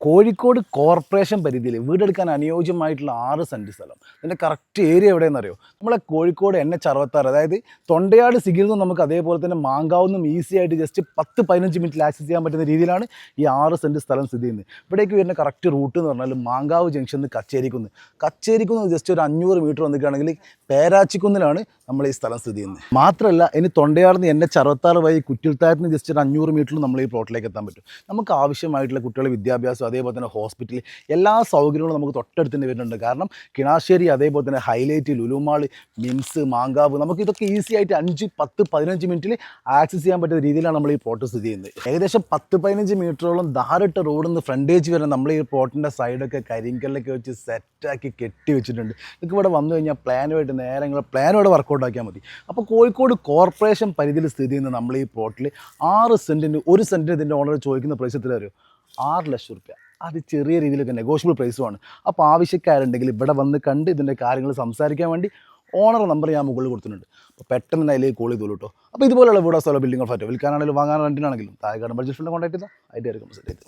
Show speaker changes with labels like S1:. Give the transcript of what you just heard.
S1: Kozhikode corporation പരിധിയിൽ വീടെടുക്കാൻ അനുയോജ്യമായിട്ടുള്ള 6 cent സ്ഥലം. ഇതിൻ്റെ കറക്റ്റ് ഏരിയ എവിടെയെന്നറിയോ? നമ്മളെ കോഴിക്കോട് NH 66, അതായത് തൊണ്ടയാട് സിഗ്നലിൽ നിന്ന് നമുക്ക് അതേപോലെ തന്നെ മാങ്കാവിൽ നിന്നും ഈസി ആയിട്ട് ജസ്റ്റ് 10-15 മിനിറ്റിൽ ആക്സസ് ചെയ്യാൻ പറ്റുന്ന രീതിയിലാണ് ഈ 6 സെൻറ്റ് സ്ഥലം സ്ഥിതി ചെയ്യുന്നത്. ഇവിടേക്ക് വരുന്ന കറക്റ്റ് റൂട്ട് എന്ന് പറഞ്ഞാൽ മാങ്കാവ് ജംഗ്ഷനിൽ നിന്ന് കച്ചേരിക്കുന്ന് ജസ്റ്റ് ഒരു 500 മീറ്റർ വന്നിട്ടാണെങ്കിൽ പേരാച്ചിക്കുന്നിലാണ് നമ്മൾ ഈ സ്ഥലം സ്ഥിതി ചെയ്യുന്നത്. മാത്രമല്ല ഇനി തൊണ്ടയാട് നിന്ന് NH 66 വഴി കുറ്റിൽത്താഴത്ത് നിന്ന് ജസ്റ്റ് ഒരു 500 മീറ്ററിൽ നമ്മൾ ഈ പ്ലോട്ടിലേക്ക് എത്താൻ പറ്റും. നമുക്ക് ആവശ്യമായിട്ടുള്ള കുട്ടികളുടെ വിദ്യാഭ്യാസം, അതേപോലെ തന്നെ ഹോസ്പിറ്റൽ, എല്ലാ സൗകര്യങ്ങളും നമുക്ക് തൊട്ടടുത്ത് തന്നെ വരുന്നുണ്ട്. കാരണം കിണാശ്ശേരി, അതേപോലെ തന്നെ ഹൈലൈറ്റ്, ലുലുമാൾ, മിംസ്, മാങ്കാവ്, നമുക്ക് ഇതൊക്കെ ഈസി ആയിട്ട് 5-10-15 മിനിറ്റിൽ ആക്സസ് ചെയ്യാൻ പറ്റുന്ന രീതിയിലാണ് നമ്മൾ ഈ പ്ലോട്ട് സ്ഥിതി ചെയ്യുന്നത്. ഏകദേശം 10-15 മീറ്ററോളം ധാരട്ട റോഡിൽ നിന്ന് ഫ്രണ്ടേജ് വരെ നമ്മൾ ഈ പ്ലോട്ടിൻ്റെ സൈഡൊക്കെ കരിങ്കല്ലൊക്കെ വെച്ച് സെറ്റാക്കി കെട്ടി വെച്ചിട്ടുണ്ട്. നിങ്ങൾക്ക് ഇവിടെ വന്നു കഴിഞ്ഞാൽ പ്ലാനുമായിട്ട് നേരെ പ്ലാനോടെ വർക്കൗട്ട് ആക്കിയാൽ മതി. അപ്പോൾ കോഴിക്കോട് കോർപ്പറേഷൻ പരിധിയിൽ സ്ഥിതി ചെയ്യുന്ന നമ്മൾ ഈ പ്ലോട്ടിൽ 6 സെൻറ്റിന് 1 സെൻറ്റിന് ഇതിൻ്റെ ഓണർ ചോദിക്കുന്ന പ്രൈസ് എത്ര വരും? 6 ലക്ഷം രൂപ. അത് ചെറിയ രീതിയിലൊക്കെ നെഗോഷ്യബിൾ പ്രൈസുമാണ്. അപ്പോൾ ആവശ്യക്കാരുണ്ടെങ്കിൽ ഇവിടെ വന്ന് കണ്ട് ഇതിൻ്റെ കാര്യങ്ങൾ സംസാരിക്കാൻ വേണ്ടി ഓണർ നമ്പർ ഞാൻ മുകളിൽ കൊടുത്തിട്ടുണ്ട്. അപ്പോൾ പെട്ടെന്ന് തന്നെ അതിലേക്ക് കോൾ ചെയ്തോളൂ കേട്ടോ. അപ്പോൾ ഇതുപോലെയുള്ള വീഡിയോസ്, ബിൽഡിംഗ് ഓഫ് ആയിട്ട് വിൽക്കാനാണെങ്കിലും വാങ്ങാൻ റെൻറ്റിനാണെങ്കിലും താഴെ നമ്പർ ജസ്റ്റ് കോൺടാക്ട് ചെയ്താൽ അതിൻ്റെ സംസാരിക്കും.